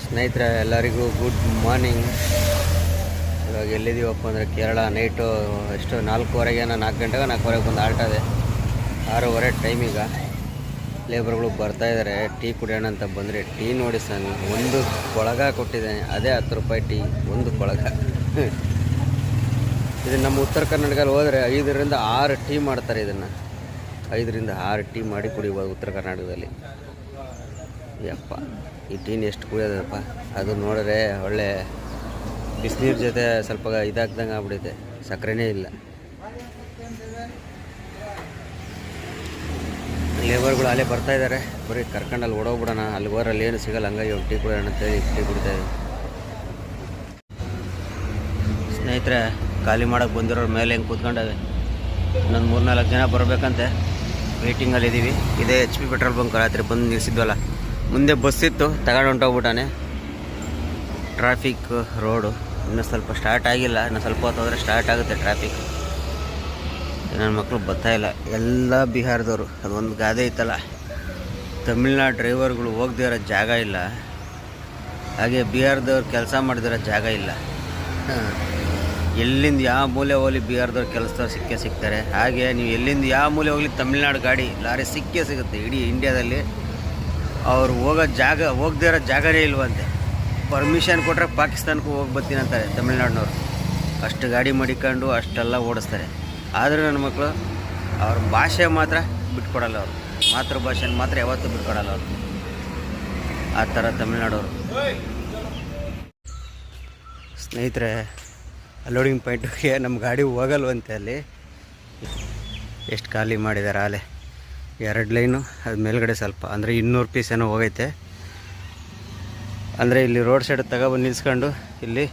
ಸ್ನೇಹಿತರೆ ಎಲ್ಲರಿಗೂ good morning. ಇವಾಗ ಎಲ್ಲಿದ್ದೀವಪ್ಪ ಅಂದರೆ ಕೇರಳ. ನೈಟು ಎಷ್ಟು 4:15 4 ಗಂಟೆಗೆ 4:15 ಬಂದು ಆಲ್ಟದೆ. 6:15 ಟೈಮ್. ಈಗ ಲೇಬರ್ಗಳು ಬರ್ತಾಯಿದ್ದಾರೆ. ಟೀ ಕುಡಿಯೋಣ ಅಂತ ಬಂದರೆ ಟೀ ನೋಡಿ ನಾನು ಒಂದು ಕೊಳಗ ಕೊಟ್ಟಿದ್ದೇನೆ. ಅದೇ 10 ರೂಪಾಯಿ ಟೀ, ಒಂದು ಕೊಳಗ. ಇದು ನಮ್ಮ ಉತ್ತರ ಕರ್ನಾಟಕದಲ್ಲಿ ಹೋದರೆ 5ರಿಂದ 6 ಟೀ ಮಾಡ್ತಾರೆ. ಇದನ್ನು 5ರಿಂದ 6 ಟೀ ಮಾಡಿ ಕುಡಿಬೋದು ಉತ್ತರ ಕರ್ನಾಟಕದಲ್ಲಿ. ಯಪ್ಪ, ಈ ಟೀನ್ ಎಷ್ಟು ಕುಡಿಯೋದಪ್ಪ. ಅದು ನೋಡಿದ್ರೆ ಒಳ್ಳೆ ಬಿಸಿನೀರು ಜೊತೆ ಸ್ವಲ್ಪ ಇದಾಗ್ದಂಗೆ ಆಗ್ಬಿಡುತ್ತೆ. ಸಕ್ಕರೆನೇ ಇಲ್ಲ. ಲೇಬರ್ಗಳು ಅಲ್ಲೇ ಬರ್ತಾಯಿದ್ದಾರೆ. ಬರೀ ಕರ್ಕೊಂಡಲ್ಲಿ ಓಡೋಗ್ಬಿಡೋಣ, ಅಲ್ಲಿ ಹೋರಲ್ಲಿ ಏನು ಸಿಗಲ್ಲ. ಹಂಗಾಗಿ ಒಂದು ಟೀ ಕುಡಿಯೋಣ ಅಂತೇಳಿ ಟೀ ಕುಡಿತಾಯಿದ್ದೀವಿ. ಸ್ನೇಹಿತರೆ, ಖಾಲಿ ಮಾಡೋಕ್ಕೆ ಬಂದಿರೋರ ಮೇಲೆ ಹೆಂಗೆ ಕೂತ್ಕೊಂಡಾವೆ. ಇನ್ನೊಂದು 3-4 ಜನ ಬರಬೇಕಂತೆ. ವೆಯ್ಟಿಂಗಲ್ಲಿದ್ದೀವಿ. ಇದೇ HP ಪೆಟ್ರೋಲ್ ಬಂಕ್. ರಾತ್ರಿ ಬಂದು ನಿಲ್ಲಿಸಿದ್ವಲ್ಲ, ಮುಂದೆ ಬಸ್ ಇತ್ತು, ತಗೊಂಡು ಹೊಂಟೋಗ್ಬಿಟ್ಟಾನೆ. ಟ್ರಾಫಿಕ್ ರೋಡು ಇನ್ನೂ ಸ್ವಲ್ಪ ಸ್ಟಾರ್ಟ್ ಆಗಿಲ್ಲ. ಇನ್ನು ಸ್ವಲ್ಪ ಹೊತ್ತು ಹೋದರೆ ಸ್ಟಾರ್ಟ್ ಆಗುತ್ತೆ ಟ್ರಾಫಿಕ್. ನನ್ನ ಮಕ್ಕಳು ಬರ್ತಾಯಿಲ್ಲ, ಎಲ್ಲ ಬಿಹಾರದವರು. ಅದೊಂದು ಗಾದೆ ಇತ್ತಲ್ಲ, ತಮಿಳ್ನಾಡು ಡ್ರೈವರ್ಗಳು ಹೋಗದೇ ಇರೋ ಜಾಗ ಇಲ್ಲ, ಹಾಗೆ ಬಿಹಾರದವ್ರು ಕೆಲಸ ಮಾಡಿದಿರೋ ಜಾಗ ಇಲ್ಲ. ಎಲ್ಲಿಂದ ಯಾವ ಮೂಲೆ ಹೋಗಲಿ ಬಿಹಾರದವ್ರು ಕೆಲಸದವ್ರು ಸಿಗ್ತಾರೆ. ಹಾಗೆ ನೀವು ಎಲ್ಲಿಂದ ಯಾವ ಮೂಲೆ ಹೋಗಲಿ ತಮಿಳ್ನಾಡು ಗಾಡಿ ಲಾರಿ ಸಿಗುತ್ತೆ. ಇಡೀ ಇಂಡಿಯಾದಲ್ಲಿ ಅವ್ರು ಹೋಗದೇ ಇರೋ ಜಾಗನೇ ಇಲ್ವಂತೆ. ಪರ್ಮಿಷನ್ ಕೊಟ್ಟರೆ ಪಾಕಿಸ್ತಾನಕ್ಕೂ ಹೋಗಿ ಬರ್ತೀನಿ ಅಂತಾರೆ ತಮಿಳ್ನಾಡಿನವ್ರು. ಅಷ್ಟು ಗಾಡಿ ಮಡಿಕೊಂಡು ಅಷ್ಟೆಲ್ಲ ಓಡಿಸ್ತಾರೆ. ಆದರೆ ನನ್ನ ಮಕ್ಕಳು ಅವ್ರ ಭಾಷೆ ಮಾತ್ರ ಬಿಟ್ಕೊಡಲ್ಲ. ಅವರು ಮಾತೃಭಾಷೆನ ಮಾತ್ರ ಯಾವತ್ತೂ ಬಿಟ್ಕೊಡಲ್ಲ ಅವರು. ಆ ಥರ ತಮಿಳ್ನಾಡವರು. ಸ್ನೇಹಿತರೆ, ಲೋಡಿಂಗ್ ಪಾಯಿಂಟಿಗೆ ನಮ್ಮ ಗಾಡಿ ಹೋಗಲ್ವಂತೆ. ಅಲ್ಲಿ ಎಷ್ಟು ಖಾಲಿ ಮಾಡಿದ್ದಾರೆ. ಆಲೆ 2 ಲೈನು, ಅದು ಮೇಲ್ಗಡೆ ಸ್ವಲ್ಪ ಅಂದರೆ 200 ಪೀಸ್ ಏನೋ ಹೋಗೈತೆ. ಅಂದರೆ ಇಲ್ಲಿ ರೋಡ್ ಸೈಡ್ ತಗೊಬಂದು ನಿಲ್ಸ್ಕೊಂಡು ಇಲ್ಲಿ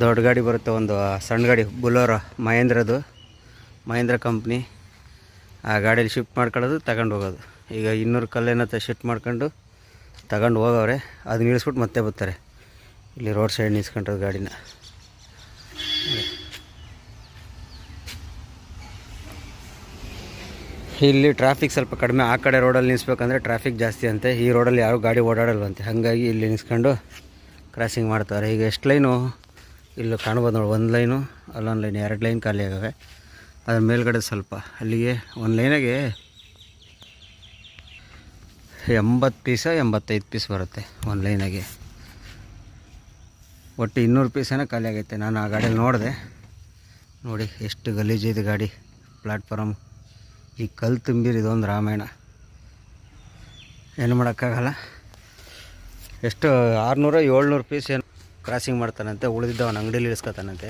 ದೊಡ್ಡ ಗಾಡಿ ಬರುತ್ತೆ, ಒಂದು ಸಣ್ಣ ಗಾಡಿ ಬುಲೋರೋ, ಮಹೇಂದ್ರ ಕಂಪ್ನಿ. ಆ ಗಾಡೀಲಿ ಶಿಫ್ಟ್ ಮಾಡ್ಕೊಳ್ಳೋದು, ತಗೊಂಡು ಹೋಗೋದು. ಈಗ 200 ಕಲ್ಲೇನತ್ತ ಶಿಫ್ಟ್ ಮಾಡ್ಕೊಂಡು ತಗೊಂಡು ಹೋಗವ್ರೆ. ಅದು ನಿಲ್ಲಿಸ್ಬಿಟ್ಟು ಮತ್ತೆ ಬರ್ತಾರೆ. ಇಲ್ಲಿ ರೋಡ್ ಸೈಡ್ ನಿಲ್ಸ್ಕೊಂಡ್ರೆ ಗಾಡಿನ. ಇಲ್ಲಿ ಟ್ರಾಫಿಕ್ ಸ್ವಲ್ಪ ಕಡಿಮೆ. ಆ ಕಡೆ ರೋಡಲ್ಲಿ ನಿಲ್ಲಿಸ್ಬೇಕಂದ್ರೆ ಟ್ರಾಫಿಕ್ ಜಾಸ್ತಿ ಅಂತೆ. ಈ ರೋಡಲ್ಲಿ ಯಾರು ಗಾಡಿ ಓಡಾಡಲ್ವಂತೆ. ಹಾಗಾಗಿ ಇಲ್ಲಿ ನಿಲ್ಲಿಸ್ಕೊಂಡು ಕ್ರಾಸಿಂಗ್ ಮಾಡ್ತಾರೆ. ಈಗ ಎಷ್ಟು ಲೈನು ಇಲ್ಲಿ ಕಾಣ್ಬೋದು ನೋಡಿ. 1 ಲೈನು, ಅಲ್ಲೊಂದು ಲೈನ್, 2 ಲೈನ್ ಖಾಲಿ ಆಗವೆ. ಅದ್ರ ಮೇಲ್ಗಡೆ ಸ್ವಲ್ಪ ಅಲ್ಲಿಗೆ 1 ಲೈನಾಗೆ 80 ಪೀಸ 85 ಪೀಸ್ ಬರುತ್ತೆ 1 ಲೈನಾಗೆ. ಒಟ್ಟು 200 ಪೀಸೇನೋ ಖಾಲಿ ಆಗೈತೆ. ನಾನು ಆ ಗಾಡಿಯಲ್ಲಿ ನೋಡಿದೆ. ನೋಡಿ ಎಷ್ಟು ಗಲೀಜಿದೆ ಗಾಡಿ. ಪ್ಲ್ಯಾಟ್ಫಾರಮ್ ಈ ಕಲ್ಲು ತುಂಬಿರಿ. ಇದೊಂದು ರಾಮಾಯಣ. ಏನು ಮಾಡೋಕ್ಕಾಗಲ್ಲ. ಎಷ್ಟು 600-700 ಪೀಸ್ ಏನು ಕ್ರಾಸಿಂಗ್ ಮಾಡ್ತಾನಂತೆ. ಉಳಿದಿದ್ದ ಅವನ ಅಂಗಡಿಯಲ್ಲಿ ಇಳಿಸ್ಕೊತಾನಂತೆ.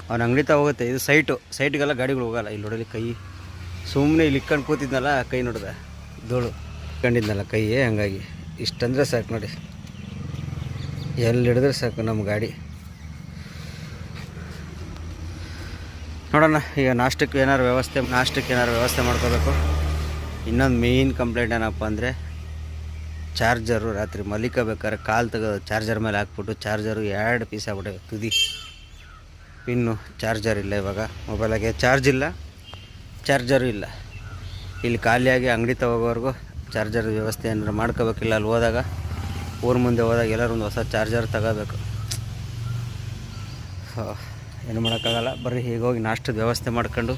ಅವನ ಅಂಗಡಿ ಹೋಗುತ್ತೆ. ಇದು ಸೈಟ್ಗೆಲ್ಲ ಗಾಡಿಗಳು ಹೋಗಲ್ಲ. ಇಲ್ಲಿ ನೋಡಲಿ ಕೈ ಸುಮ್ಮನೆ ಇಲ್ಲಿ ಇಕ್ಕೊಂಡು ಕೂತಿದ್ನಲ್ಲ, ಕೈ ನೋಡಿದೆ ಧೂಳು ಇಟ್ಕೊಂಡಿದ್ನಲ್ಲ ಕೈ. ಹಂಗಾಗಿ ಇಷ್ಟಂದರೆ ಸಾಕು ನೋಡಿ, ಎಲ್ಲಿ ಹಿಡಿದ್ರೆ ಸಾಕು ನಮ್ಮ ಗಾಡಿ. ನೋಡೋಣ ಈಗ ನಾಷ್ಟಕ್ಕೆ ಏನಾರು ವ್ಯವಸ್ಥೆ ಮಾಡ್ಕೋಬೇಕು. ಇನ್ನೊಂದು ಮೇಯ್ನ್ ಕಂಪ್ಲೇಂಟ್ ಏನಪ್ಪ ಅಂದರೆ ಚಾರ್ಜರು. ರಾತ್ರಿ ಮಲಿಕೋಬೇಕಾದ್ರೆ ಕಾಲು ತೆಗೆದು ಚಾರ್ಜರ್ ಮೇಲೆ ಹಾಕ್ಬಿಟ್ಟು ಚಾರ್ಜರು 2 ಪೀಸ್ ಆಗ್ಬಿಟ್ಟೆ. ತುದಿ ಪಿನ್ನು ಚಾರ್ಜರ್ ಇಲ್ಲ. ಇವಾಗ ಮೊಬೈಲಾಗೆ ಚಾರ್ಜರು ಇಲ್ಲ. ಇಲ್ಲಿ ಖಾಲಿಯಾಗಿ ಅಂಗಡಿ ಹೋಗೋವರೆಗೂ ಚಾರ್ಜರ್ ವ್ಯವಸ್ಥೆ ಏನಾರು ಮಾಡ್ಕೋಬೇಕಿಲ್ಲ. ಅಲ್ಲಿ ಹೋದಾಗ ಊರ ಮುಂದೆ ಹೋದಾಗ ಎಲ್ಲರೂ ಒಂದು ಹೊಸ ಚಾರ್ಜರ್ ತಗೋಬೇಕು. ಏನು ಮಾಡೋಕ್ಕಾಗಲ್ಲ. ಬರ್ರಿ ಈಗ ಹೋಗಿ ನಾಷ್ಟದ ವ್ಯವಸ್ಥೆ ಮಾಡ್ಕೊಂಡು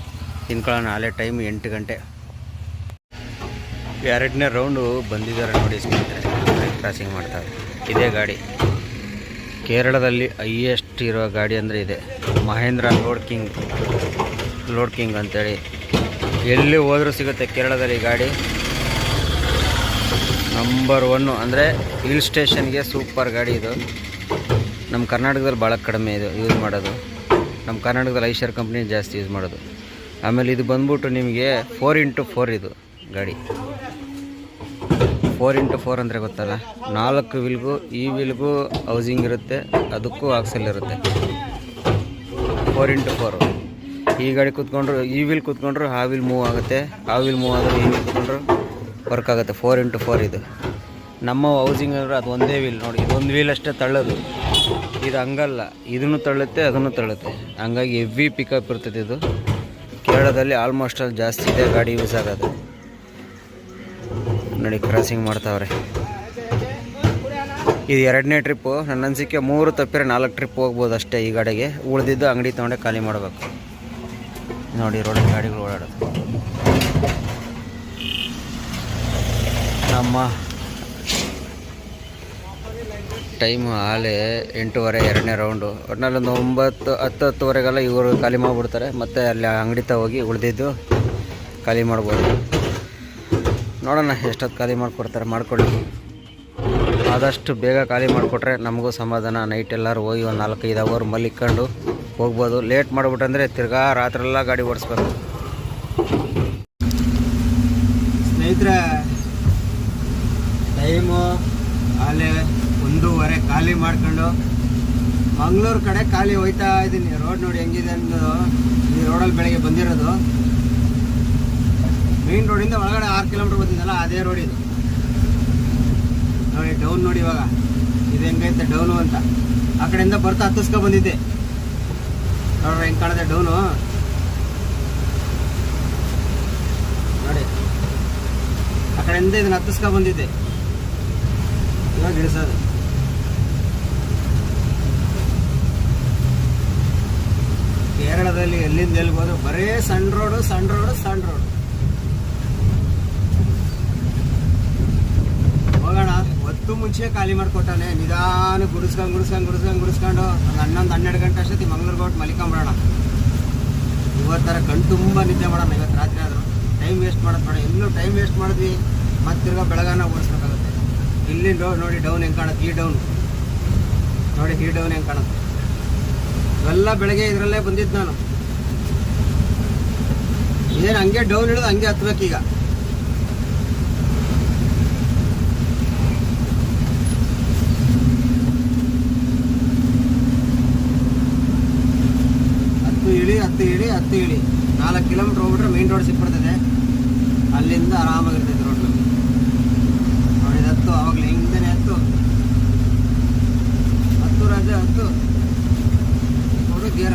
ತಿನ್ಕೊಳ್ಳೋಣ. ಅಲ್ಲೇ ಟೈಮ್ 8 ಗಂಟೆ. 2ನೇ ರೌಂಡು ಬಂದಿದ್ದಾರೆ ನೋಡಿ ಸ್ನೇಹಿತರೆ. ಕ್ರಾಸಿಂಗ್ ಮಾಡ್ತಾರೆ. ಇದೇ ಗಾಡಿ ಕೇರಳದಲ್ಲಿ ಹೈಯೆಸ್ಟ್ ಇರೋ ಗಾಡಿ ಅಂದರೆ ಇದೆ. ಮಹೇಂದ್ರ ಲೋಡ್ ಕಿಂಗ್ ಅಂತೇಳಿ ಎಲ್ಲಿ ಹೋದರೂ ಸಿಗುತ್ತೆ ಕೇರಳದಲ್ಲಿ ಗಾಡಿ. ನಂಬರ್ 1 ಅಂದರೆ ಹಿಲ್ ಸ್ಟೇಷನ್ಗೆ ಸೂಪರ್ ಗಾಡಿ ಇದು. ನಮ್ಮ ಕರ್ನಾಟಕದಲ್ಲಿ ಭಾಳ ಕಡಿಮೆ ಇದು ಯೂಸ್ ಮಾಡೋದು. ನಮ್ಮ ಕರ್ನಾಟಕದಲ್ಲಿ ಐಶರ್ ಕಂಪ್ನಿ ಜಾಸ್ತಿ ಯೂಸ್ ಮಾಡೋದು. ಆಮೇಲೆ ಇದು ಬಂದ್ಬಿಟ್ಟು ನಿಮಗೆ 4x4 ಇದು ಗಾಡಿ. 4x4 ಅಂದರೆ ಗೊತ್ತಲ್ಲ, 4 ವೀಲ್ಗೂ ಈ ವೀಲ್ಗೂ ಹೌಸಿಂಗ್ ಇರುತ್ತೆ, ಅದಕ್ಕೂ ಆಕ್ಸಲ್ ಇರುತ್ತೆ. 4x4 ಈ ಗಾಡಿ ಕೂತ್ಕೊಂಡ್ರು ಈ ವೀಲ್ ಕೂತ್ಕೊಂಡ್ರು ಆ ವೀಲ್ ಮೂವ್ ಆಗುತ್ತೆ, ಆ ವೀಲ್ ಮೂವ್ ಆದರೂ ಈ ವೀಲ್ ಕೂತ್ಕೊಂಡ್ರು ವರ್ಕ್ ಆಗುತ್ತೆ. 4x4 ಇದು. ನಮ್ಮ ಹೌಸಿಂಗ್ ಅಂದರೆ ಅದು ಒಂದೇ ವೀಲ್ ನೋಡಿ. ಇದೊಂದು ವೀಲ್ ಅಷ್ಟೇ ತಳ್ಳೋದು. ಇದು ಹಂಗಲ್ಲ, ಇದನ್ನು ತಳ್ಳುತ್ತೆ ಅದನ್ನು ತಳ್ಳುತ್ತೆ. ಹಂಗಾಗಿ ಹೆವಿ ಪಿಕಪ್ ಇರ್ತದೆ ಇದು. ಕೇರಳದಲ್ಲಿ ಆಲ್ಮೋಸ್ಟ್ ಅಲ್ಲಿ ಜಾಸ್ತಿ ಇದೆ ಗಾಡಿ ಯೂಸ್ ಆಗೋದು. ನೋಡಿ ಕ್ರಾಸಿಂಗ್ ಮಾಡ್ತಾವ್ರೆ. ಇದು 2ನೇ ಟ್ರಿಪ್ಪು. ನನ್ನ ಅನಿಸಿಕೆ 3 ತಪ್ಪಿದ್ರೆ 4 ಟ್ರಿಪ್ ಹೋಗ್ಬೋದು ಅಷ್ಟೇ ಈ ಗಾಡಿಗೆ. ಉಳಿದಿದ್ದು ಅಂಗಡಿ ತೊಗೊಂಡೆ ಖಾಲಿ ಮಾಡಬೇಕು. ನೋಡಿ ರೋಡಲ್ಲಿ ಗಾಡಿಗಳು ಓಡಾಡೋದು. ನಮ್ಮ ಟೈಮು ಆಲೆ 8:15 2ನೇ ರೌಂಡು. ಒಟ್ಟಿನಲ್ಲಿ ಒಂದು 9-10-10ವರೆಗೆಲ್ಲ ಇವರು ಖಾಲಿ ಮಾಡಿಬಿಡ್ತಾರೆ. ಮತ್ತು ಅಲ್ಲಿ ಅಂಗಡಿ ಹೋಗಿ ಉಳಿದಿದ್ದು ಖಾಲಿ ಮಾಡ್ಬೋದು. ನೋಡೋಣ ಎಷ್ಟೊತ್ತು ಖಾಲಿ ಮಾಡಿಕೊಡ್ತಾರೆ, ಮಾಡಿಕೊಳ್ಳಿ. ಆದಷ್ಟು ಬೇಗ ಖಾಲಿ ಮಾಡಿಕೊಟ್ರೆ ನಮಗೂ ಸಮಾಧಾನ. ನೈಟ್ ಎಲ್ಲರೂ ಹೋಗಿ ಒಂದು 4-5 ಅವರ್ ಮಲ್ಲಿಕೊಂಡು ಹೋಗ್ಬೋದು. ಲೇಟ್ ಮಾಡಿಬಿಟ್ಟಂದರೆ ತಿರ್ಗಾ ರಾತ್ರೆಲ್ಲ ಗಾಡಿ ಓಡಿಸ್ಬೇಕು. ಸ್ನೇಹಿತರೆ, ಟೈಮು ಅಲ್ಲೇ 1:15 ಖಾಲಿ ಮಾಡ್ಕೊಂಡು ಮಂಗಳೂರು ಕಡೆ ಖಾಲಿ ಹೋಯ್ತಾ ಇದ್ದೀನಿ. ರೋಡ್ ನೋಡಿ ಹೆಂಗಿದೆ ಅನ್ನೋದು. ಈ ರೋಡಲ್ಲಿ ಬೆಳಗ್ಗೆ ಬಂದಿರೋದು. ಮೇನ್ ರೋಡಿಂದ ಒಳಗಡೆ 6 ಕಿಲೋಮೀಟ್ರ್ ಬಂದಿದ್ದಲ್ಲ, ಅದೇ ರೋಡ್ ಇದು. ನೋಡಿ ಡೌನ್ ನೋಡಿ ಇವಾಗ ಇದು ಹೆಂಗೈತೆ ಡೌನು ಅಂತ. ಆ ಕಡೆಯಿಂದ ಬರ್ತಾ ಹತ್ತಿಸ್ಕೊ ಬಂದಿದ್ದೆ. ನೋಡ್ರಿ ಹೆಂಗೆ ಕಾಣುತ್ತೆ ಡೌನು. ನೋಡಿ ಆ ಕಡೆಯಿಂದ ಇದನ್ನ ಹತ್ತಿಸ್ಕೊ ಬಂದಿದ್ದೆ. ಇವಾಗ ಇಳಿಸೋದು. ಕೇರಳದಲ್ಲಿ ಎಲ್ಲಿಂದ ಎಲ್ಲಿಗೆ ಹೋದ್ರು ಬರೇ ಸಣ್ಣ ರೋಡು ಸಣ್ಣ ರೋಡು ಸಣ್ಣ ರೋಡು. ಹೋಗೋಣ. ಹೊತ್ತು ಮುಂಚೆ ಖಾಲಿ ಮಾಡಿಕೊಟ್ಟಾನೆ. ನಿಧಾನ ಗುಡಿಸ್ಕೊಂಡು ಒಂದು 11-12 ಗಂಟೆ ಅಷ್ಟೊತ್ತಿ ಮಂಗ್ಳೂರ್ಗೆ ಹೊಟ್ಟು ಮಲಿಕೊಂಬಿಡೋಣ. ಇವತ್ತರ ಕಣ್ಣು ತುಂಬ ನಿದ್ದೆ ಮಾಡೋಣ. ಇವತ್ತು ರಾತ್ರಿ ಆದರೂ ಟೈಮ್ ವೇಸ್ಟ್ ಮಾಡೋದು ಬೇಡ. ಎಲ್ಲೂ ಟೈಮ್ ವೇಸ್ಟ್ ಮಾಡಿದ್ವಿ ಮತ್ತೆ ತಿರ್ಗಾ ಬೆಳಗಾನ ಓಡಿಸ್ಬೇಕಾಗುತ್ತೆ. ಇಲ್ಲಿ ನೋಡಿ ಡೌನ್ ಹೆಂಗೆ ಕಾಣುತ್ತೆ. ಈ ಡೌನ್ ನೋಡಿ, ಈ ಡೌನ್ ಹೆಂಗೆ ಕಾಣುತ್ತೆ. ಇವೆಲ್ಲ ಬೆಳಗ್ಗೆ ಇದರಲ್ಲೇ ಬಂದಿದ್ದು ನಾನು. ಏನು ಹಂಗೆ ಡೌನ್ ಹಿಡಿದು ಹಂಗೆ ಹತ್ಬೇಕೀಗ. ಹತ್ತು ಇಳಿ 4 ಕಿಲೋಮೀಟ್ರ್ ಹೋಗ್ಬಿಟ್ರೆ ಮೇನ್ ರೋಡ್ ಸಿಕ್ಬಿಡ್ತದೆ. ಅಲ್ಲಿಂದ ಆರಾಮಾಗಿರ್ತೈತೆ ರೋಡ್. ನೋಡಿ ಹತ್ತು, ಆವಾಗಲೇ ಹಿಂಗೇನೆ ಹತ್ತು ರಾಜ ಹತ್ತು ನೋಡು ಗೇರ.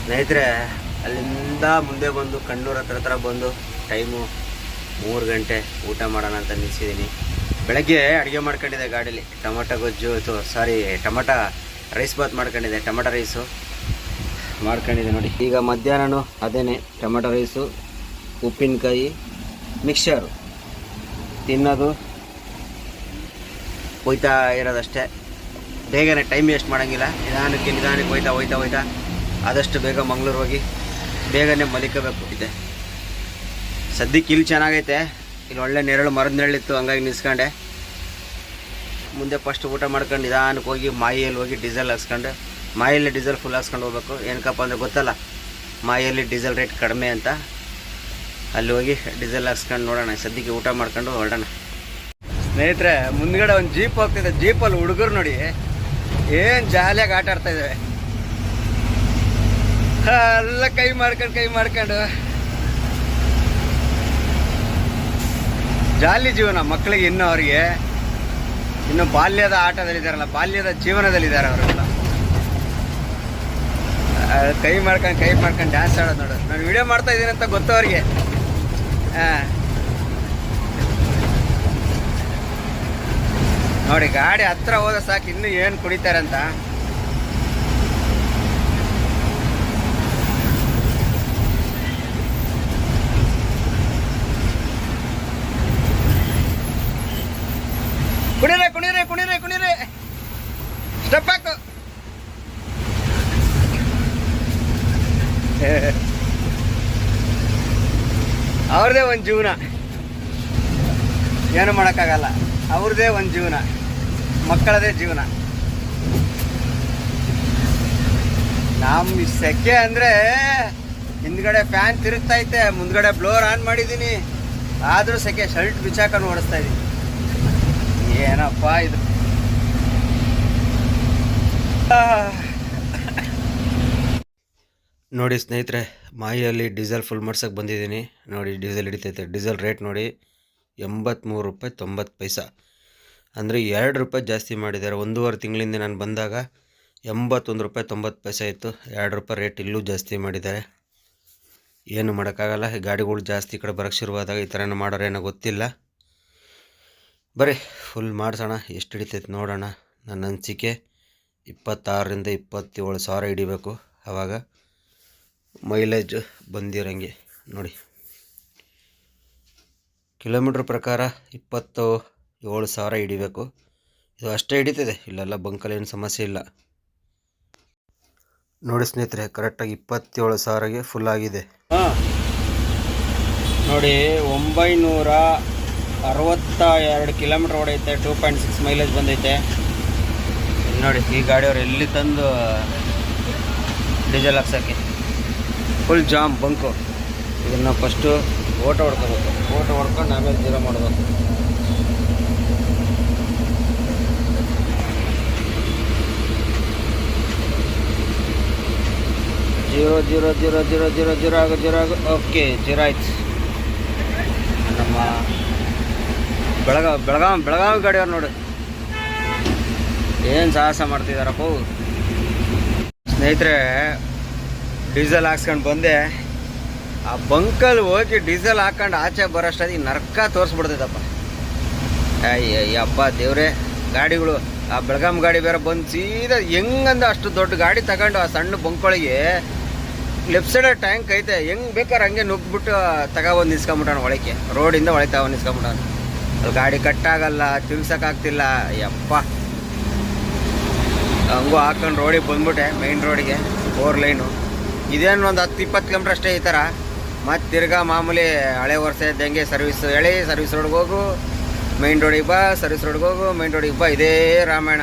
ಸ್ನೇಹಿತರೆ, ಅಲ್ಲಿಂದ ಮುಂದೆ ಬಂದು ಕಣ್ಣೂರ ಹತ್ರ ಬಂದು ಟೈಮು 3 ಗಂಟೆ. ಊಟ ಮಾಡೋಣ ಅಂತ ನಿಲ್ಸಿದ್ದೀನಿ. ಬೆಳಗ್ಗೆ ಅಡುಗೆ ಮಾಡ್ಕೊಂಡಿದ್ದೆ ಗಾಡೀಲಿ. ಟೊಮೊಟೊ ಗೊಜ್ಜು ಟೊಮೊಟೊ ರೈಸ್ ಬಾತ್ ಮಾಡ್ಕೊಂಡಿದ್ದೆ. ಟೊಮೊಟೊ ರೈಸು ಮಾಡ್ಕೊಂಡಿದ್ದೆ ನೋಡಿ. ಈಗ ಮಧ್ಯಾಹ್ನನೂ ಅದೇನೆ, ಟೊಮೊಟೊ ರೈಸು, ಉಪ್ಪಿನಕಾಯಿ, ಮಿಕ್ಸರು ತಿನ್ನೋದು, ಹೋಯ್ತಾ ಇರೋದಷ್ಟೇ. ಬೇಗನೆ ಟೈಮ್ ವೇಸ್ಟ್ ಮಾಡೋಂಗಿಲ್ಲ. ನಿಧಾನಕ್ಕೆ ಹೋಯ್ತಾ ಆದಷ್ಟು ಬೇಗ ಮಂಗಳೂರು ಹೋಗಿ ಬೇಗನೆ ಮಲಿಕೋಬೇಕು ಇದೆ. ಸದ್ಯಕ್ಕೆ ಇಲ್ಲಿ ಚೆನ್ನಾಗೈತೆ. ಇಲ್ಲಿ ಒಳ್ಳೆ ನೆರಳು, ಮರದ ನೆರಳಿತ್ತು, ಹಂಗಾಗಿ ನಿಲ್ಸ್ಕೊಂಡೆ. ಮುಂದೆ ಫಸ್ಟ್ ಊಟ ಮಾಡ್ಕೊಂಡು ನಿಧಾನಕ್ಕೆ ಹೋಗಿ ಮಾಯಿಯಲ್ಲಿ ಹೋಗಿ ಡೀಸೆಲ್ ಹಾಕ್ಸ್ಕೊಂಡು, ಮಾಯಲ್ಲಿ ಡೀಸೆಲ್ ಫುಲ್ ಹಾಕ್ಸ್ಕೊಂಡು ಹೋಗ್ಬೇಕು. ಏನಕ್ಕಪ್ಪ ಅಂದರೆ ಗೊತ್ತಲ್ಲ, ಮಾಯಲ್ಲಿ ಡೀಸೆಲ್ ರೇಟ್ ಕಡಿಮೆ ಅಂತ. ಅಲ್ಲಿ ಹೋಗಿ ಡೀಸೆಲ್ ಹಾಕ್ಸ್ಕೊಂಡು ನೋಡೋಣ. ಸದ್ಯಕ್ಕೆ ಊಟ ಮಾಡ್ಕೊಂಡು ಹೊರಡೋಣ. ಸ್ನೇಹಿತರೆ, ಮುಂದ್ಗಡೆ ಒಂದು ಜೀಪ್ ಹೋಗ್ತಿದೆ. ಜೀಪಲ್ಲಿ ಹುಡುಗರು ನೋಡಿ ಏನು ಜಾಲಿಯಾಗಿ ಆಟ ಆಡ್ತಾ ಇದ್ದಾವೆ. ಎಲ್ಲ ಕೈ ಮಾಡ್ಕೊಂಡು ಜಾಲಿ ಜೀವನ ಮಕ್ಕಳಿಗೆ. ಇನ್ನೂ ಅವರಿಗೆ ಇನ್ನು ಬಾಲ್ಯದ ಆಟದಲ್ಲಿದ್ದಾರಲ್ಲ, ಬಾಲ್ಯದ ಜೀವನದಲ್ಲಿದ್ದಾರೆ ಅವರೆಲ್ಲ. ಕೈ ಮಾಡ್ಕೊಂಡು ಡ್ಯಾನ್ಸ್ ಆಡೋದು ನೋಡೋದು. ನಾನು ವಿಡಿಯೋ ಮಾಡ್ತಾ ಇದ್ದೀನಿ ಅಂತ ಗೊತ್ತು ಅವ್ರಿಗೆ. ನೋಡಿ, ಗಾಡಿ ಹತ್ರ ಹೋದ ಸಾಕು ಇನ್ನೂ ಏನು ಕುಡಿತಾರೆ ಅಂತ. ಕುಣಿರೆ ಸ್ಟೆಪ್ ಹಾಕು. ಅವ್ರದೇ ಒಂದು ಜೀವನ, ಏನು ಮಾಡೋಕ್ಕಾಗಲ್ಲ. ಅವ್ರದೇ ಒಂದು ಜೀವನ, ಮಕ್ಕಳದೇ ಜೀವನ. ನಮ್ಮ ಸೆಕೆ ಅಂದರೆ ಹಿಂದ್ಗಡೆ ಫ್ಯಾನ್ ತಿರುಗ್ತೈತೆ, ಮುಂದ್ಗಡೆ ಬ್ಲೋರ್ ಆನ್ ಮಾಡಿದ್ದೀನಿ, ಆದರೂ ಸೆಕೆ. ಶರ್ಟ್ ಬಿಚ್ಚಾಕೊಂಡು ಓಡಿಸ್ತಾ ಇದ್ದೀನಿ. ಏನಪ್ಪ ಇದು. ನೋಡಿ ಸ್ನೇಹಿತರೆ, ಮಾಯಿಯಲ್ಲಿ ಡೀಸೆಲ್ ಫುಲ್ ಮಾಡ್ಸೋಕ್ಕೆ ಬಂದಿದ್ದೀನಿ. ನೋಡಿ ಡೀಸೆಲ್ ಹಿಡಿತೈತೆ. ಡೀಸೆಲ್ ರೇಟ್ ನೋಡಿ 83 ರೂಪಾಯಿ 90 ಪೈಸಾ, ಅಂದರೆ 2 ರೂಪಾಯಿ ಜಾಸ್ತಿ ಮಾಡಿದ್ದಾರೆ. 1.5 ತಿಂಗಳಿಂದ ನಾನು ಬಂದಾಗ 81 ರೂಪಾಯಿ 90 ಪೈಸಾ ಇತ್ತು. 2 ರೂಪಾಯಿ ರೇಟ್ ಇಲ್ಲೂ ಜಾಸ್ತಿ ಮಾಡಿದ್ದಾರೆ. ಏನು ಮಾಡೋಕ್ಕಾಗಲ್ಲ. ಗಾಡಿಗಳು ಜಾಸ್ತಿ ಕಡೆ ಬರೋಕ್ಕೆ ಶುರುವಾದಾಗ ಈ ಥರನೇ ಮಾಡೋರೇನೋ ಗೊತ್ತಿಲ್ಲ. ಬರೀ ಫುಲ್ ಮಾಡಿಸೋಣ, ಎಷ್ಟು ಹಿಡಿತೈತೆ ನೋಡೋಣ. ನನ್ನ ಅನಿಸಿಕೆ 26,000 ರಿಂದ 27,000 ಹಿಡಿಬೇಕು. ಆವಾಗ ಮೈಲೇಜ್ ಬಂದಿರೋಂಗೆ. ನೋಡಿ, ಕಿಲೋಮೀಟ್ರ್ ಪ್ರಕಾರ 27,000 ಹಿಡಿಬೇಕು. ಇದು ಅಷ್ಟೇ ಹಿಡಿತದೆ, ಇಲ್ಲೆಲ್ಲ ಬಂಕಲ್ಲಿ ಏನು ಸಮಸ್ಯೆ ಇಲ್ಲ. ನೋಡಿ ಸ್ನೇಹಿತರೆ, ಕರೆಕ್ಟಾಗಿ 27,000ಗೆ ಫುಲ್ ಆಗಿದೆ. ನೋಡಿ, 962 ಕಿಲೋಮೀಟ್ರ್ ಹೊಡೆಯುತ್ತೆ. 2.6 ಮೈಲೇಜ್ ಬಂದೈತೆ. ನೋಡಿ, ಈ ಗಾಡಿಯವ್ರು ಎಲ್ಲಿ ತಂದು ಡೀಸೆಲ್ ಹಾಕ್ಸೋಕ್ಕೆ. Full jam bunk. ಇದನ್ನು ಫಸ್ಟು ಓಟ ಹೊಡ್ಕೋಬೇಕು. ಓಟ ಹೊಡ್ಕೊಂಡು ಆಮೇಲೆ ಜೀರೋ ಮಾಡಬೇಕು. ಜೀರೋ ಆಗು. ಓಕೆ, ಜೀರೋ ಆಯ್ತು. ನಮ್ಮ ಬೆಳಗಾವಿ ಗಾಡಿಯವ್ರು ನೋಡಿ ಏನು ಸಾಹಸ ಮಾಡ್ತಿದ್ದಾರಪ್ಪ. ಸ್ನೇಹಿತರೆ, ಡೀಸೆಲ್ ಹಾಕ್ಸ್ಕೊಂಡು ಬಂದೆ. ಆ ಬಂಕಲ್ಲಿ ಹೋಗಿ ಡೀಸೆಲ್ ಹಾಕ್ಕೊಂಡು ಆಚೆ ಬರೋಷ್ಟೊತ್ತಿಗೆ ನರ್ಕ ತೋರಿಸ್ಬಿಡ್ತೈತಪ್ಪ. ಅಯ್ಯಪ್ಪ ದೇವ್ರೆ, ಗಾಡಿಗಳು. ಆ ಬೆಳಗಾಂ ಗಾಡಿ ಬೇರೆ ಬಂದು ಸೀದಾ ಹೆಂಗಂದ ಅಷ್ಟು ದೊಡ್ಡ ಗಾಡಿ ತಗೊಂಡು ಆ ಸಣ್ಣ ಬಂಕೊಳಿಗೆ ಲೆಫ್ಟ್ ಸೈಡ್ ಟ್ಯಾಂಕ್ ಐತೆ, ಹೆಂಗೆ ಬೇಕಾದ್ರೆ ಹಂಗೆ ನುಗ್ಬಿಟ್ಟು ತಗೊಬಂದು ನಿಲ್ಸ್ಕೊಂಬಿಟ್ಟಾನ ಒಳಕ್ಕೆ. ರೋಡಿಂದ ಒಳಗೆ ತಗೊಂಡು ನಿಲ್ಸ್ಕೊಂಬಿಟ್ಟಾನ. ಅಲ್ಲಿ ಗಾಡಿ ಕಟ್ಟಾಗಲ್ಲ, ತಿಳ್ಸೋಕ್ಕಾಗ್ತಿಲ್ಲ. ಯಪ್ಪ, ಹಂಗೂ ಹಾಕೊಂಡು ರೋಡಿಗೆ ಬಂದ್ಬಿಟ್ಟೆ, ಮೇಯ್ನ್ ರೋಡಿಗೆ 4 ಲೈನು. ಇದೇನು ಒಂದು 10-20 ಕಿಲೋಮೀಟ್ರ್ ಅಷ್ಟೇ ಈ ಥರ. ಮತ್ತು ತಿರ್ಗಾ ಮಾಮೂಲಿ ಹಳೆ ವರ್ಷ ಇದ್ದಂಗೆ ಸರ್ವಿಸ್ ರೋಡ್ಗೆ ಹೋಗು, ಮೇಯ್ನ್ ರೋಡಿಗೆ ಬಾ, ಸರ್ವಿಸ್ ರೋಡ್ಗೆ ಹೋಗು, ಮೇಯ್ನ್ ರೋಡಿಗೆ ಬಾ. ಇದೇ ರಾಮಾಯಣ.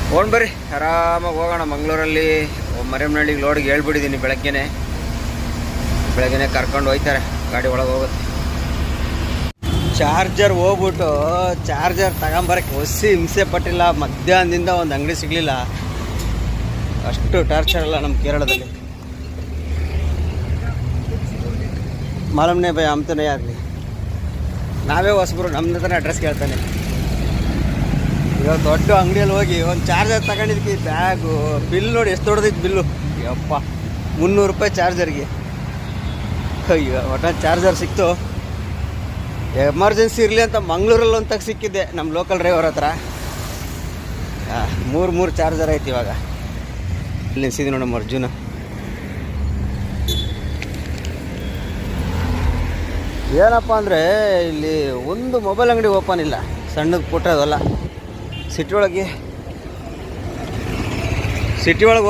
ಹೋಗೋಣ ಬರ್ರಿ, ಆರಾಮಾಗಿ ಹೋಗೋಣ. ಮಂಗಳೂರಲ್ಲಿ ಮರಿಯಮ್ಮನಹಳ್ಳಿಗೆ ಲೋಡಿಗೆ ಹೇಳ್ಬಿಟ್ಟಿದ್ದೀನಿ. ಬೆಳಗ್ಗೆನೆ ಕರ್ಕೊಂಡು ಹೋಗ್ತಾರೆ, ಗಾಡಿ ಒಳಗೆ ಹೋಗುತ್ತೆ. ಚಾರ್ಜರ್ ಹೋಗ್ಬಿಟ್ಟು ಚಾರ್ಜರ್ ತಗೊಂಬರಕ್ಕೆ ಹೊಸಿ ಹಿಂಸೆ ಪಟ್ಟಿಲ್ಲ. ಮಧ್ಯಾಹ್ನದಿಂದ ಒಂದು ಅಂಗಡಿ ಸಿಗಲಿಲ್ಲ. ಅಷ್ಟು ಟಾರ್ಚರ್ ಅಲ್ಲ ನಮ್ಮ ಕೇರಳದಲ್ಲಿ. ಮಾಲಮ್ನೇ ಭಯ ಅಮ್ತನೇ ಆಗಲಿ, ನಾವೇ ಹೊಸಬ್ರು, ನಮ್ಮ ಹತ್ರನೇ ಅಡ್ರೆಸ್ ಕೇಳ್ತಾನೆ. ಇವಾಗ ದೊಡ್ಡ ಅಂಗಡಿಯಲ್ಲಿ ಹೋಗಿ ಒಂದು ಚಾರ್ಜರ್ ತಗೊಂಡಿದ್ದಕ್ಕೆ ಬ್ಯಾಗು ಬಿಲ್ ನೋಡಿ ಎಷ್ಟು ದೊಡ್ಡದಿತ್ತು ಬಿಲ್ಲು. ಯಪ್ಪ, 300 ರೂಪಾಯಿ ಚಾರ್ಜರ್ಗೆ. ಅಯ್ಯೋ, ಒಟ್ಟು ಚಾರ್ಜರ್ ಸಿಕ್ತು. ಎಮರ್ಜೆನ್ಸಿ ಇರಲಿ ಅಂತ ಮಂಗಳೂರಲ್ಲಿ ಒಂದು ತಗ ಸಿಕ್ಕಿದ್ದೆ ನಮ್ಮ ಲೋಕಲ್ ಡ್ರೈವರ್ ಹತ್ರ. 3 ಚಾರ್ಜರ್ ಐತಿ ಇವಾಗ. ಇಲ್ಲಿ ನಿಲ್ಸಿದ್ವಿ ನೋಡಿ ನಮ್ಮ ಅರ್ಜುನ. ಏನಪ್ಪ ಅಂದರೆ ಇಲ್ಲಿ ಒಂದು ಮೊಬೈಲ್ ಅಂಗಡಿ ಓಪನ್ ಇಲ್ಲ. ಸಣ್ಣದು ಪುಟ್ಟದಲ್ಲ. ಸಿಟಿ ಒಳಗೆ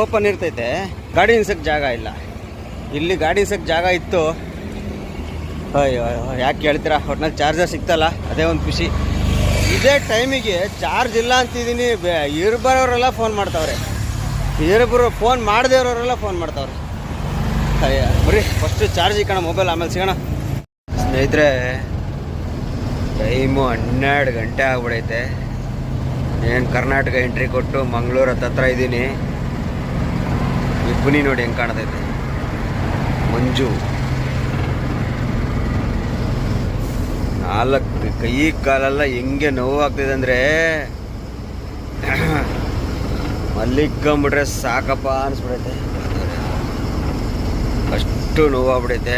ಓಪನ್ ಇರ್ತೈತೆ, ಗಾಡಿ ನಿಲ್ಸೋಕ್ಕೆ ಜಾಗ ಇಲ್ಲ. ಇಲ್ಲಿ ಗಾಡಿ ನಿಲ್ಸೋಕ್ಕೆ ಜಾಗ ಇತ್ತು, ಅಯ್ಯೋ ಯಾಕೆ ಕೇಳ್ತೀರಾ, ಒಟ್ನಲ್ಲಿ ಚಾರ್ಜರ್ ಸಿಗ್ತಲ್ಲ ಅದೇ ಒಂದು ಖುಷಿ. ಇದೇ ಟೈಮಿಗೆ ಚಾರ್ಜ್ ಇಲ್ಲ ಅಂತಿದ್ದೀನಿ, ಇರ್ಬರೋರೆಲ್ಲ ಫೋನ್ ಮಾಡ್ತಾವ್ರೆ, ಇರ್ಬರು ಫೋನ್ ಮಾಡದೇ ಇರೋರೆಲ್ಲ ಫೋನ್ ಮಾಡ್ತಾವ್ರೆ. ಅಯ್ಯ ಬರೀ ಫಸ್ಟು ಚಾರ್ಜ್ ಇಕ್ಕಣ ಮೊಬೈಲ್, ಆಮೇಲೆ ಸಿಗೋಣ. ಸ್ನೇಹಿತರೆ ಟೈಮು 12 ಗಂಟೆ ಆಗ್ಬಿಡೈತೆ. ಏನು ಕರ್ನಾಟಕ ಎಂಟ್ರಿ ಕೊಟ್ಟು ಮಂಗಳೂರು ಹತ್ರ ಇದ್ದೀನಿ. ಇಬ್ಬನಿ ನೋಡಿ ಹೆಂಗೆ ಕಾಣ್ತೈತೆ, ಮಂಜು. 4 ಕೈ ಕಾಲೆಲ್ಲ ಹೆಂಗೆ ನೋವು ಆಗ್ತಿದೆ ಅಂದರೆ ಮಲ್ಲಿಕೊಂಬಿಟ್ರೆ ಸಾಕಪ್ಪ ಅನಿಸ್ಬಿಡೈತೆ, ಅಷ್ಟು ನೋವಾಗ್ಬಿಡೈತೆ.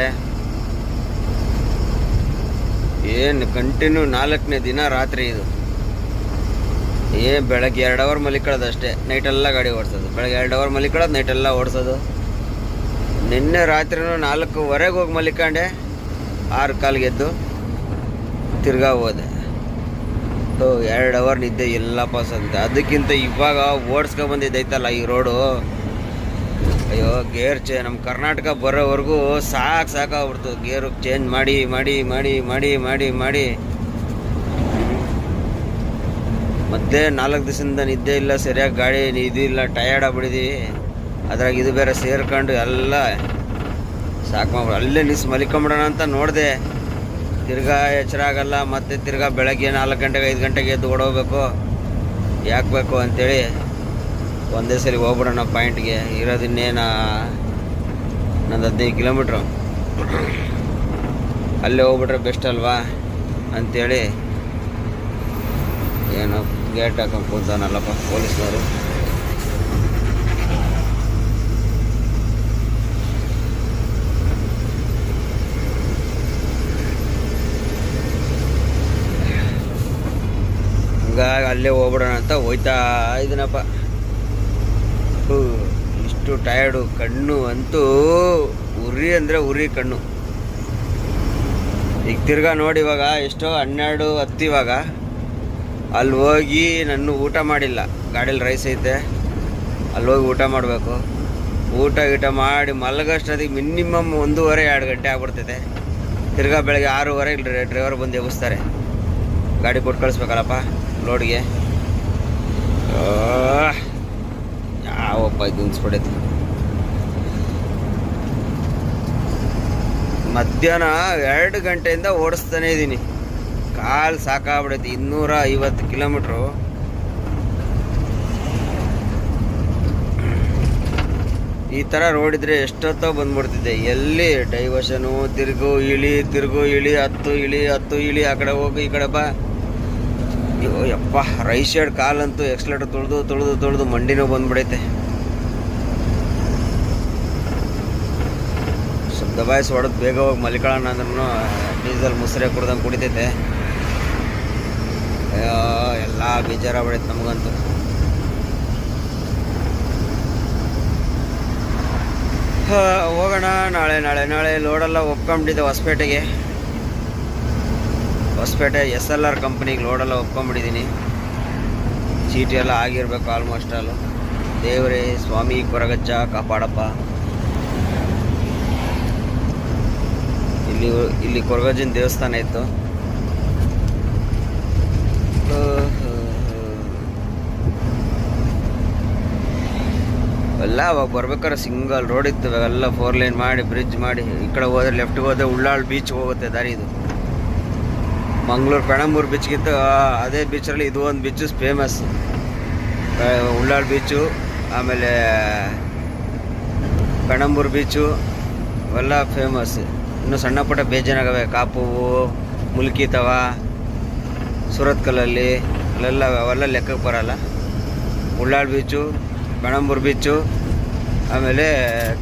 ಏನು ಕಂಟಿನ್ಯೂ 4ನೇ ದಿನ ರಾತ್ರಿ ಇದು. ಬೆಳಗ್ಗೆ 2 ಅವರ್ ಮಲಿಕೊಳ್ಳೋದು ಅಷ್ಟೇ, ನೈಟೆಲ್ಲ ಗಾಡಿ ಓಡಿಸೋದು. ಬೆಳಗ್ಗೆ 2 ಅವರ್ ಮಲಿಕೊಳ್ಳೋದು, ನೈಟೆಲ್ಲ ಓಡಿಸೋದು. ನಿನ್ನೆ ರಾತ್ರಿನೂ 4:15 ಹೋಗಿ ಮಲಿಕೊಂಡೆ, 6 ಕಾಲಿಗೆ ಎದ್ದು ತಿರ್ಗಾ ಹೋದೆ. 2 ಅವರ್ ನಿದ್ದೆ ಎಲ್ಲಪ್ಪ ಸಂತೆ. ಅದಕ್ಕಿಂತ ಇವಾಗ ಓಡಿಸ್ಕೊಬಂದಿದ್ದೈತಲ್ಲ ಈ ರೋಡು, ಅಯ್ಯೋ ಗೇರ್ ನಮ್ಮ ಕರ್ನಾಟಕ ಬರೋವರೆಗೂ ಸಾಕಾಗ್ಬಿಡ್ತು. ಗೇರು ಚೇಂಜ್ ಮಾಡಿ ಮಾಡಿ ಮಾಡಿ ಮಾಡಿ ಮಾಡಿ ಮಾಡಿ ಮತ್ತೆ 4 ದಿವಸದಿಂದ ನಿದ್ದೆ ಇಲ್ಲ, ಸರಿಯಾಗಿ ಗಾಡಿ ಇದು ಇಲ್ಲ, ಟಯರ್ಡ್ ಆಗ್ಬಿಟ್ಟಿದ್ದೀವಿ. ಅದ್ರಾಗ ಇದು ಬೇರೆ ಸೇರ್ಕೊಂಡು ಎಲ್ಲ ಸಾಕು ಮಾಡ್ಬಿಡು. ಅಲ್ಲೇ ಮಲಿಕೊಂಬಿಡೋಣ ಅಂತ ನೋಡಿದೆ, ತಿರ್ಗಾ ಎಚ್ಚರ ಆಗಲ್ಲ. ಮತ್ತೆ ತಿರ್ಗಾ ಬೆಳಗ್ಗೆ 4 ಗಂಟೆಗೆ 5 ಗಂಟೆಗೆ ಎದ್ದು ಓಡೋಗ್ಬೇಕು, ಯಾಕೆ ಬೇಕು ಅಂಥೇಳಿ ಒಂದೇ ಸಲ ಹೋಗ್ಬಿಡೋಣ ಪಾಯಿಂಟ್ಗೆ. ಇರೋದಿನ್ನೇನು ನಂದು 15 ಕಿಲೋಮೀಟ್ರು, ಅಲ್ಲೇ ಹೋಗ್ಬಿಟ್ರೆ ಬೆಸ್ಟ್ ಅಲ್ವಾ ಅಂಥೇಳಿ ಏನೋ ಗೇಟ್ ಹಾಕೊಂಡು ಕೂತಾನಲ್ಲಪ್ಪ ಪೊಲೀಸ್ನವರು. ಹಂಗಾಗಿ ಅಲ್ಲೇ ಹೋಗ್ಬಿಡೋಣ ಅಂತ ಹೋಯ್ತಾ ಇದ್ದೀನಪ್ಪ. ಇಷ್ಟು ಟಯರ್ಡು, ಕಣ್ಣು ಅಂತೂ ಉರಿ ಅಂದರೆ ಉರಿ ಕಣ್ಣು. ಈಗ ತಿರ್ಗಾ ನೋಡಿ ಇವಾಗ ಎಷ್ಟೋ 12:10 ಇವಾಗ. ಅಲ್ಲಿ ಹೋಗಿ ನಾನು ಊಟ ಮಾಡಿಲ್ಲ, ಗಾಡೀಲಿ ರೈಸ್ ಐತೆ, ಅಲ್ಲಿ ಹೋಗಿ ಊಟ ಮಾಡಬೇಕು. ಊಟ ಮಾಡಿ ಮಲಗೋಷ್ಟೊತ್ತಿಗೆ ಮಿನಿಮಮ್ 1:30-2 ಗಂಟೆ ಆಗ್ಬಿಡ್ತೈತೆ. ತಿರ್ಗಾ ಬೆಳಗ್ಗೆ 6:15 ಡ್ರೈವರ್ ಬಂದು ಎಬ್ಬಿಸ್ತಾರೆ, ಗಾಡಿ ಕೊಟ್ಟು ಕಳಿಸ್ಬೇಕಲ್ಲಪ್ಪ ಲೋಡ್ಗೆ. ಯಾವಪ್ಪ ಇದು ಅನ್ಸ್ಬಿಡೈತಿ. ಮಧ್ಯಾಹ್ನ 2 ಗಂಟೆಯಿಂದ ಓಡಿಸ್ತಾನೆ ಇದ್ದೀನಿ, ಕಾಲು ಸಾಕಾಗ್ಬಿಡೈತಿ. 250 ಕಿಲೋಮೀಟ್ರು. ಈ ಥರ ರೋಡ್ ಇದ್ರೆ ಎಷ್ಟೊತ್ತೋ ಬಂದ್ಬಿಡ್ತಿದ್ದೆ. ಎಲ್ಲಿ ಡೈವರ್ಷನು, ತಿರುಗು ಇಳಿ, 10 ಇಳಿ, ಆ ಕಡೆ ಹೋಗಿ ಈ ಕಡೆ ಬಾ. ಅಯ್ಯೋ ಯಪ್ಪ, ರೈಟ್ ಸೈಡ್ ಕಾಲಂತೂ ಎಕ್ಸ್ಲೇಟರ್ ತುಳಿದು ಮಂಡಿನೂ ಬಂದ್ಬಿಡೈತೆ. ಸ್ವಲ್ಪ ದಬಾಯಿಸಿ ಹೊಡೆದು ಬೇಗ ಹೋಗಿ ಮಲಿಕೊಳ್ಳೋಣ ಅಂದ್ರೂ ಡೀಸೆಲ್ ಮುಸ್ರೆ ಕುಡ್ದಂಗೆ ಕುಡಿತೈತೆ. ಅಯ್ಯೋ ಎಲ್ಲ ಬೇಜಾರಾಗ್ಬಿಡೈತೆ ನಮಗಂತೂ. ಹೋಗೋಣ ನಾಳೆ ಲೋಡೆಲ್ಲ ಒಪ್ಕೊಂಬಿಟ್ಟಿದ್ದೆ ಹೊಸಪೇಟೆ SLR ಕಂಪ್ನಿಗೆ ಲೋಡೆಲ್ಲ ಒಪ್ಕೊಂಬಿಟ್ಟಿದ್ದೀನಿ. ಚೀಟಿ ಎಲ್ಲ ಆಗಿರ್ಬೇಕು ಆಲ್ಮೋಸ್ಟ್ ಅಲ್ಲ. ದೇವರೇ ಸ್ವಾಮಿ ಕೊರಗಜ್ಜ ಕಾಪಾಡಪ್ಪ. ಇಲ್ಲಿ ಕೊರಗಜ್ಜನ ದೇವಸ್ಥಾನ ಇತ್ತು. ಎಲ್ಲ ಅವಾಗ ಬರ್ಬೇಕಾದ್ರೆ ಸಿಂಗಲ್ ರೋಡ್ ಇತ್ತು, ಇವಾಗೆಲ್ಲ 4 ಲೈನ್ ಮಾಡಿ ಬ್ರಿಡ್ಜ್ ಮಾಡಿ. ಈ ಕಡೆ ಹೋದ್ರೆ ಲೆಫ್ಟ್ಗೆ ಹೋದ್ರೆ ಉಳ್ಳಾಳ್ ಬೀಚ್ ಹೋಗುತ್ತೆ ದಾರಿ. ಇದು ಮಂಗಳೂರು ಪೆಣಂಬೂರು ಬೀಚ್ಗಿಂತ ಅದೇ ಬೀಚಲ್ಲಿ ಇದು ಒಂದು ಬೀಚು ಫೇಮಸ್, ಉಳ್ಳಾಳ್ ಬೀಚು. ಆಮೇಲೆ ಪೆಣಂಬೂರು ಬೀಚು ಅವೆಲ್ಲ ಫೇಮಸ್. ಇನ್ನು ಸಣ್ಣ ಪುಟ್ಟ ಬೇಜಾನಾಗವೆ, ಕಾಪುವು, ಮುಲ್ಕಿತವ, ಸುರತ್ಕಲ್ಲಲ್ಲಿ ಅಲ್ಲೆಲ್ಲ ಅವೆಲ್ಲ ಲೆಕ್ಕಕ್ಕೆ ಬರೋಲ್ಲ. ಉಳ್ಳಾಳ್ ಬೀಚು, ಪೆಣಂಬೂರು ಬೀಚು, ಆಮೇಲೆ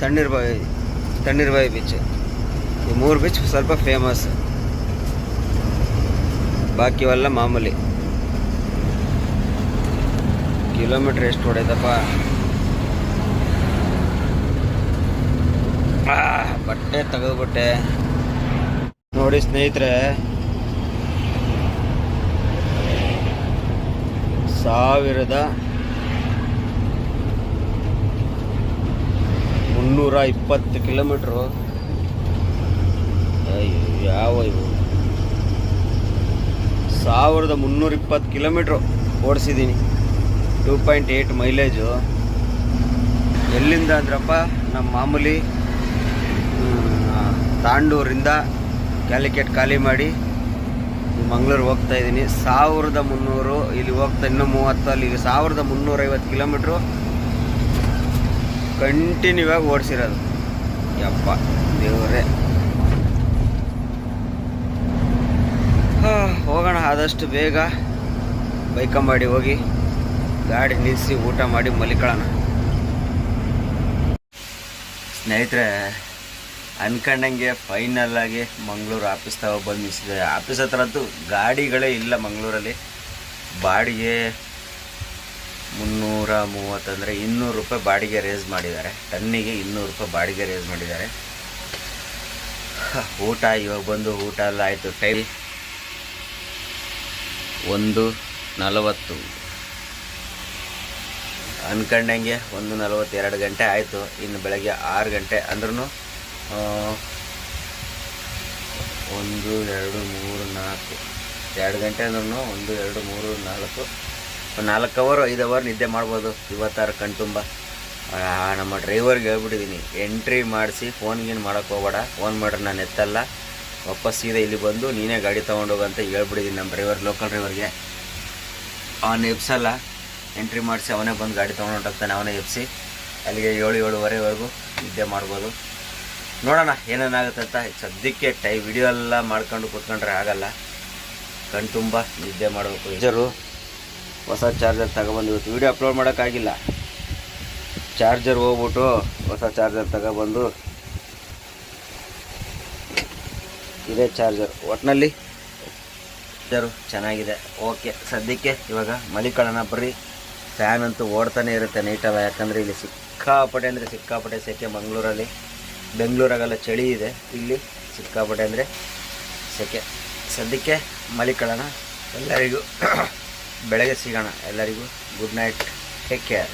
ತಣ್ಣೀರ್ಬಾವಿ ಬೀಚ್. ಈ 3 ಬೀಚ್ ಸ್ವಲ್ಪ ಫೇಮಸ್, ಬಾಕಿವೆಲ್ಲ ಮಾಮೂಲಿ. ಕಿಲೋಮೀಟ್ರ್ ಎಷ್ಟು ಹೊಡೆದಪ್ಪ. ಬಟ್ಟೆ ತೆಗೆದುಬಿಟ್ಟೆ ನೋಡಿ ಸ್ನೇಹಿತರೆ. 1320 ಕಿಲೋಮೀಟ್ರು. ಅಯ್ಯೋ ಯಾವ ಇವು 1320 ಕಿಲೋಮೀಟ್ರು ಓಡಿಸಿದ್ದೀನಿ. 2.8 ಮೈಲೇಜು. ಎಲ್ಲಿಂದ ಅಂದ್ರಪ್ಪ, ನಮ್ಮ ಮಾಮೂಲಿ ತಾಂಡೂರಿಂದ ಕ್ಯಾಲಿಕೆಟ್ ಖಾಲಿ ಮಾಡಿ ಮಂಗಳೂರು ಹೋಗ್ತಾ ಇದ್ದೀನಿ. 1300 ಇಲ್ಲಿ ಹೋಗ್ತಾ ಇನ್ನೂ 30, ಅಲ್ಲಿಗೆ 1350 ಕಿಲೋಮೀಟ್ರು ಕಂಟಿನ್ಯೂ ಆಗಿ ಓಡಿಸಿರೋದು. ಯಪ್ಪ ದೇವರೇ. ಹೋಗೋಣ ಆದಷ್ಟು ಬೇಗ. ಬೈಕಂಬಾಡಿ ಹೋಗಿ ಗಾಡಿ ನಿಲ್ಲಿಸಿ ಊಟ ಮಾಡಿ ಮಲಿಕೊಳ್ಳೋಣ. ಸ್ನೇಹಿತರೆ, ಅನ್ಕೊಂಡಂಗೆ ಫೈನಲ್ ಆಗಿ ಮಂಗಳೂರು ಆಫೀಸ್ ತಗೋ ಬಂದು ನಿಲ್ಸಿದೆ. ಆಫೀಸ್ ಹತ್ರ ಅಂತೂ ಗಾಡಿಗಳೇ ಇಲ್ಲ ಮಂಗಳೂರಲ್ಲಿ. ಬಾಡಿಗೆ 330 ಅಂದರೆ 200 ರೂಪಾಯಿ ಬಾಡಿಗೆ ರೇಸ್ ಮಾಡಿದ್ದಾರೆ. ಟನ್ನಿಗೆ 200 ರೂಪಾಯಿ ಬಾಡಿಗೆ ರೇಸ್ ಮಾಡಿದ್ದಾರೆ. ಊಟ ಇವಾಗ ಬಂದು ಊಟ ಎಲ್ಲ ಆಯಿತು. ಟೈಮ್ 1:40. ಅನ್ಕೊಂಡಂಗೆ 1:42 ಗಂಟೆ ಆಯಿತು. ಇನ್ನು ಬೆಳಗ್ಗೆ 6 ಗಂಟೆ ಅಂದ್ರೂ 1, 2, 3, 4 2 ಗಂಟೆ ಅಂದ್ರೂ 1, 2, 3, 4 4 ಅವರ್ 5 ಅವರ್ ನಿದ್ದೆ ಮಾಡ್ಬೋದು. 56 ಕಣ್ತುಂಬ. ನಮ್ಮ ಡ್ರೈವರ್ಗೆ ಹೇಳ್ಬಿಟ್ಟಿದ್ದೀನಿ, ಎಂಟ್ರಿ ಮಾಡಿಸಿ ಫೋನ್ಗೇನು ಮಾಡೋಕ್ಕೆ ಹೋಗಬೇಡ, ಫೋನ್ ಮಾಡ್ರೆ ನಾನು ಎತ್ತಲ್ಲ, ವಾಪಸ್ ಸೀದಾ ಇಲ್ಲಿ ಬಂದು ನೀನೇ ಗಾಡಿ ತೊಗೊಂಡೋಗು ಅಂತ ಹೇಳ್ಬಿಟ್ಟಿದ್ದೀನಿ ನಮ್ಮ ಡ್ರೈವರ್, ಲೋಕಲ್ ಡ್ರೈವರ್ಗೆ. ಅವನು ಎಬ್ಸಲ್ಲ, ಎಂಟ್ರಿ ಮಾಡಿಸಿ ಅವನೇ ಬಂದು ಗಾಡಿ ತೊಗೊಂಡು ಹೊಂಟೋಗ್ತಾನೆ. ಅವನೇ ಎಬ್ಸಿ ಅಲ್ಲಿಗೆ 7-7:30ವರೆಗೂ ನಿದ್ದೆ ಮಾಡ್ಬೋದು. ನೋಡೋಣ ಏನೇನಾಗುತ್ತೆ ಅಂತ. ಸದ್ಯಕ್ಕೆ ವಿಡಿಯೋ ಎಲ್ಲ ಮಾಡ್ಕೊಂಡು ಕೂತ್ಕೊಂಡ್ರೆ ಆಗಲ್ಲ, ಕಣ್ತುಂಬ ನಿದ್ದೆ ಮಾಡಬೇಕು. ಚಾರ್ಜರು ಹೊಸ ಚಾರ್ಜರ್ ತಗೊಬಂದು ವಿಡಿಯೋ ಅಪ್ಲೋಡ್ ಮಾಡೋಕ್ಕಾಗಿಲ್ಲ. ಚಾರ್ಜರ್ ಹೋಗ್ಬಿಟ್ಟು ಹೊಸ ಚಾರ್ಜರ್ ತಗೊಬಂದು, ಇದೇ ಚಾರ್ಜರ್. ಒಟ್ಟಿನಲ್ಲಿ ಚಾರ್ಜರು ಚೆನ್ನಾಗಿದೆ. ಓಕೆ, ಸದ್ಯಕ್ಕೆ ಇವಾಗ ಮಲಿಕೊಳ್ಳೋಣ ಬರ್ರಿ. ಫ್ಯಾನ್ ಅಂತೂ ಓಡ್ತಾನೆ ಇರುತ್ತೆ ನೈಟಲ್ಲ, ಯಾಕಂದರೆ ಇಲ್ಲಿ ಸಿಕ್ಕಾಪಟ್ಟೆ ಅಂದರೆ ಸಿಕ್ಕಾಪಟ್ಟೆ ಸೆಕೆ ಮಂಗಳೂರಲ್ಲಿ. ಬೆಂಗಳೂರಾಗೆಲ್ಲ ಚಳಿ ಇದೆ, ಇಲ್ಲಿ ಸಿಕ್ಕಾಪಟ್ಟೆ ಅಂದರೆ ಸೆಕೆ. ಸದ್ಯಕ್ಕೆ ಮಲಿಕೊಳ್ಳೋಣ. ಎಲ್ಲರಿಗೂ ಬೆಳಗ್ಗೆ ಸಿಗೋಣ. ಎಲ್ಲರಿಗೂ ಗುಡ್ ನೈಟ್, ಟೇಕ್ ಕೇರ್.